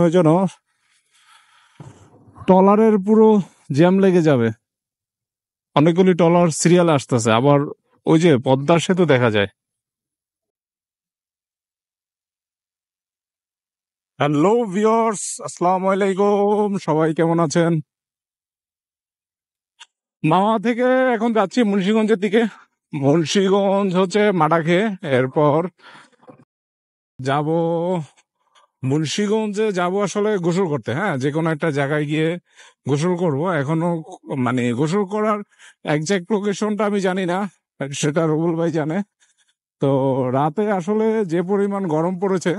হয় যেন ট্রলারের পুরো জ্যাম লেগে যাবে। অনেকগুলি ট্রলার সিরিয়াল আসতেছে, আবার ওই যে পদ্মার সেতু দেখা যায়। হ্যালো ভিউয়ার্স, আসসালামু আলাইকুম। সবাই কেমন আছেন? মাওয়া থেকে এখন যাচ্ছি মুন্সিগঞ্জের দিকে। মুন্সিগঞ্জ হচ্ছে মাটাখে, এরপর যাব মুন্সিগঞ্জে যাব আসলে গোসল করতে। হ্যাঁ, যে কোনো একটা জায়গায় গিয়ে গোসল করব। এখনো মানে গোসল করার একজ্যাক্ট লোকেশনটা আমি জানি না, সেটা রুবুল ভাই জানে। তো রাতে আসলে যে পরিমাণ গরম পড়েছে,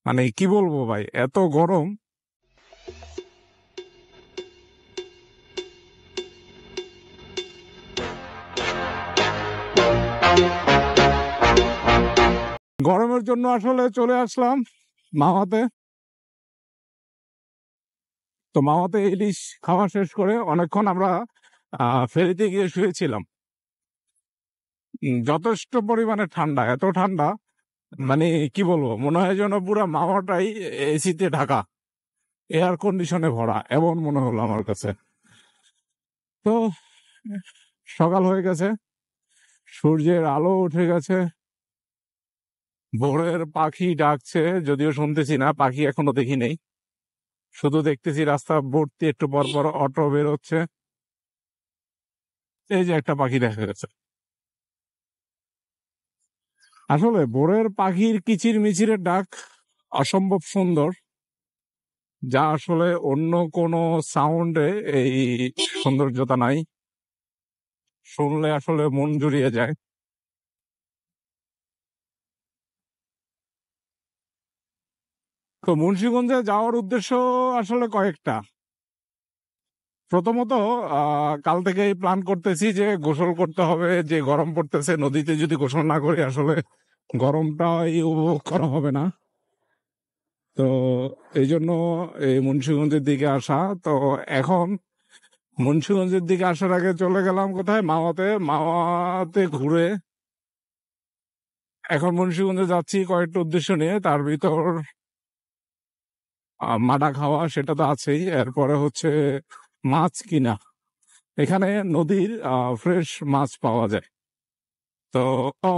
মানে কি বলবো ভাই, এত গরম। গরমের জন্য আসলে চলে আসলাম মাওয়াতে। তো মাওয়াতে ইলিশ খাওয়া শেষ করে অনেকক্ষণ আমরা ফেরিতে গিয়ে শুয়েছিলাম। যথেষ্ট পরিমাণে ঠান্ডা, এত ঠান্ডা মানে কি বলবো, মনে হয় যেন পুরো মাওয়াটাই এসিতে ঢাকা, এয়ার কন্ডিশনে ভরা, এমন মনে হলো আমার কাছে। তো সকাল হয়ে গেছে, সূর্যের আলো উঠে গেছে, ভোরের পাখি ডাকছে, যদিও শুনতেছি না, পাখি এখনো দেখি নেই, শুধু দেখতেছি রাস্তা ভর্তি একটু পর পর অটো বের হচ্ছে। এই যে একটা পাখি দেখা গেছে। আসলে ভোরের পাখির কিচির মিচিরের ডাক অসম্ভব সুন্দর, যা আসলে অন্য কোনো সাউন্ডে এই সৌন্দর্যতা নাই। শুনলে আসলে মন জুড়িয়ে যায়। তো মুন্সিগঞ্জে যাওয়ার উদ্দেশ্য আসলে কয়েকটা। প্রথমত, কাল থেকেই প্ল্যান করতেছি যে গোসল করতে হবে, যে গরম পড়তেছে, নদীতে যদি গোসল না করি আসলে গরমটাই উপভোগ করা হবে না। তো এই জন্য এই মুন্সিগঞ্জের দিকে আসা। তো এখন মুন্সিগঞ্জের দিকে আসার আগে চলে গেলাম কোথায়, মাওয়াতে। মাওয়াতে ঘুরে এখন মুন্সিগঞ্জে যাচ্ছি কয়েকটা উদ্দেশ্য নিয়ে, তার ভিতর মাডা খাওয়া সেটা তো আছেই, এরপরে হচ্ছে মাছ কিনা। এখানে নদীর ফ্রেশ মাছ পাওয়া যায়। তো ও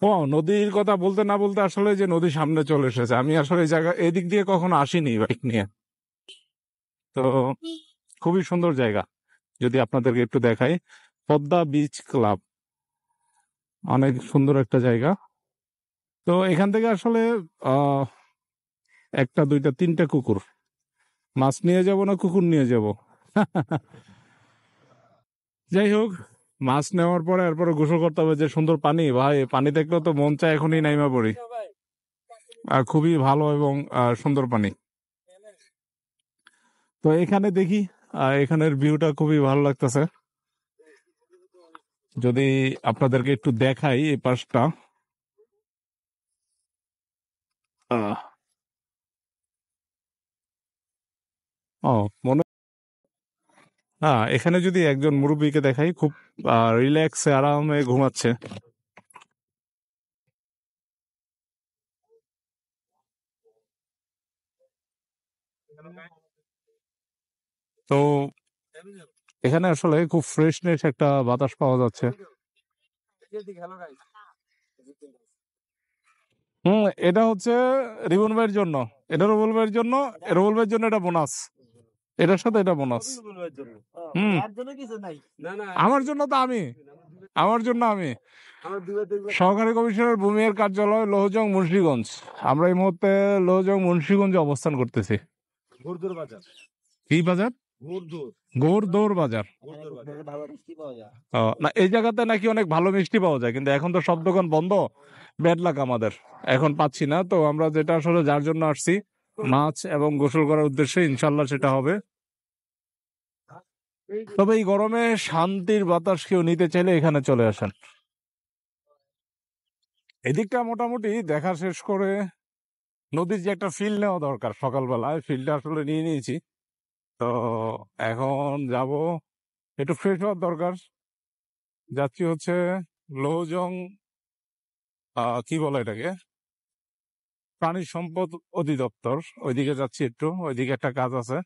ও নদীর কথা বলতে না বলতে আসলে যে নদীর সামনে চলে এসেছে। আমি আসলে এই জায়গা এদিক দিয়ে কখনো আসিনি বাইক নিয়ে। তো খুবই সুন্দর জায়গা, যদি আপনাদেরকে একটু দেখাই। পদ্মা বিচ ক্লাব, অনেক সুন্দর একটা জায়গা। তো এখান থেকে আসলে আহ একটা দুইটা তিনটা কুকুর, মাছ নিয়ে যাব না কুকুর নিয়ে যাব? যাই হোক, মাছ নেওয়ার পরে এরপরে গোসল করতে হবে। যে সুন্দর পানি ভাই, পানি দেখলেও তো মন চায় এখনই নাইমা পড়ি। আর খুবই ভালো এবং সুন্দর পানি। তো এখানে দেখি, এখানের ভিউটা খুবই ভালো লাগতেছে। যদি আপনাদেরকে একটু দেখাই এই পাশটা। আহ, ও মনে, হ্যাঁ, এখানে যদি একজন মুরব্বীকে দেখাই, খুব রিল্যাক্সে আরামে ঘুমাচ্ছে। তো এখানে আসলে খুব ফ্রেশনেস একটা বাতাস পাওয়া যাচ্ছে। এটা হচ্ছে রিবন ভাইয়ের জন্য, এটা রুবুল ভাইয়ের জন্য, রুবুল ভাইয়ের জন্য এটা বোনাস, এটার সাথে এটা বোনাস। হুম, আমার জন্য তো আমি, আমার জন্য আমি। সহকারী কমিশনার ভূমির কার্যালয় লৌহজং মুন্সিগঞ্জ। আমরা এই মুহূর্তে লৌহজং মুন্সিগঞ্জে অবস্থান করতেছি। কি বাজার? ঘোড়দৌড় বাজার। না, এই জায়গাতে নাকি অনেক ভালো মিষ্টি পাওয়া যায়, কিন্তু এখন তো সব দোকান বন্ধ। ব্যাড লাক আমাদের, এখন পাচ্ছি না। তো আমরা যেটা আসলে যার জন্য আসছি, মাছ এবং গোসল করার উদ্দেশ্যে, ইনশাল্লাহ সেটা হবে। তবে এই গরমে শান্তির বাতাস কেউ নিতে চাইলে এখানে চলে আসেন। এদিকটা মোটামুটি দেখা শেষ করে নদীর যে একটা ফিল নেওয়া দরকার সকালবেলায়, ফিলটা আসলে নিয়ে নিয়েছি। তো এখন যাব, একটু ফ্রেশ হওয়ার দরকার। যাচ্ছি হচ্ছে লৌজং, কি বলে এটাকে, প্রাণী সম্পদ অধিদপ্তর, ওইদিকে যাচ্ছি একটু, ওইদিকে একটা কাজ আছে।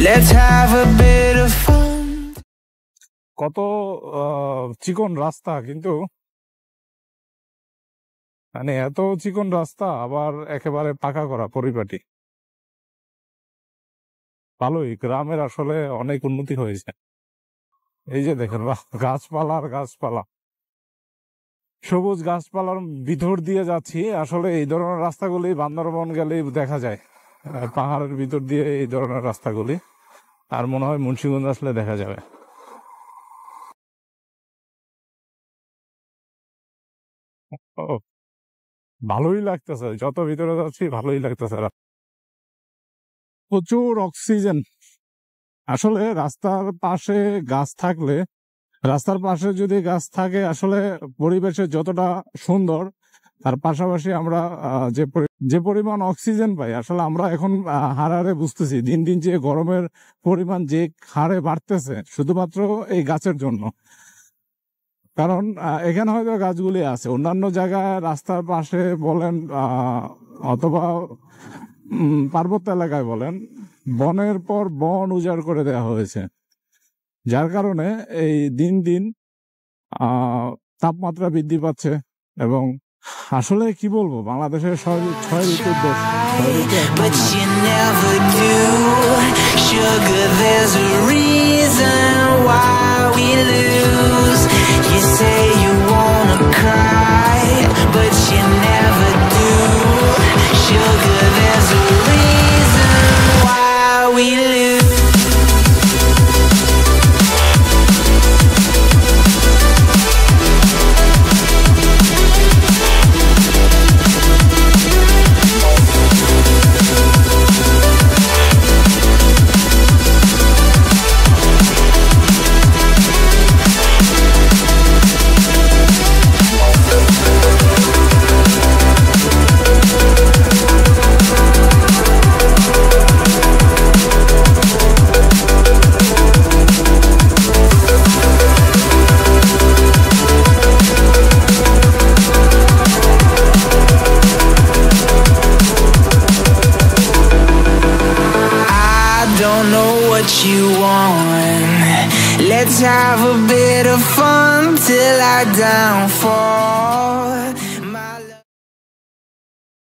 Let's have a bit of fun. কত চিকন রাস্তা, কিন্তু মানে এত চিকন রাস্তা আবার একেবারে পাকা করা পরিপাটি। ভালোই, গ্রামের আসলে অনেক উন্নতি হয়েছে। এই যে দেখেন গাছপালা আর গাছপালা, সবুজ গাছপালার ভিতর দিয়ে যাচ্ছি। আসলে এই ধরনের রাস্তাগুলি বান্দরবন গেলেই দেখা যায়, পাহাড়ের ভিতর দিয়ে এই ধরনের রাস্তাগুলি। আর মনে হয় মুন্সিগঞ্জ আসলে দেখা যাবে। ও, ভালোই লাগতেছে, যত ভিতরে যাচ্ছি ভালোই লাগতেছে। প্রচুর অক্সিজেন। আসলে রাস্তার পাশে গাছ থাকলে, রাস্তার পাশে যদি গাছ থাকে আসলে পরিবেশে যতটা সুন্দর, তার পাশাপাশি আমরা যে পরিমাণ অক্সিজেন পাই, আসলে আমরা এখন হারে বুঝতেছি দিন দিন যে গরমের পরিমাণ যে হারে বাড়তেছে শুধুমাত্র এই গাছের জন্য। কারণ এখানে হয়তো গাছগুলি আছে, অন্যান্য জায়গায় রাস্তার পাশে বলেন অথবা পার্বত্য এলাকায় বলেন, বনের পর বন উজাড় করে দেওয়া হয়েছে, যার কারণে এই দিন দিন তাপমাত্রা বৃদ্ধি পাচ্ছে। এবং আসলে কি বলবো, বাংলাদেশের 6 ঋতুর দেশ, 6 ঋতু But you never do. Sugar, there's a reason why we lose. You say you wanna cry, but you never do. Sugar, there's a reason why we lose. Don't know what you want. Let's have a bit of fun till our downfall.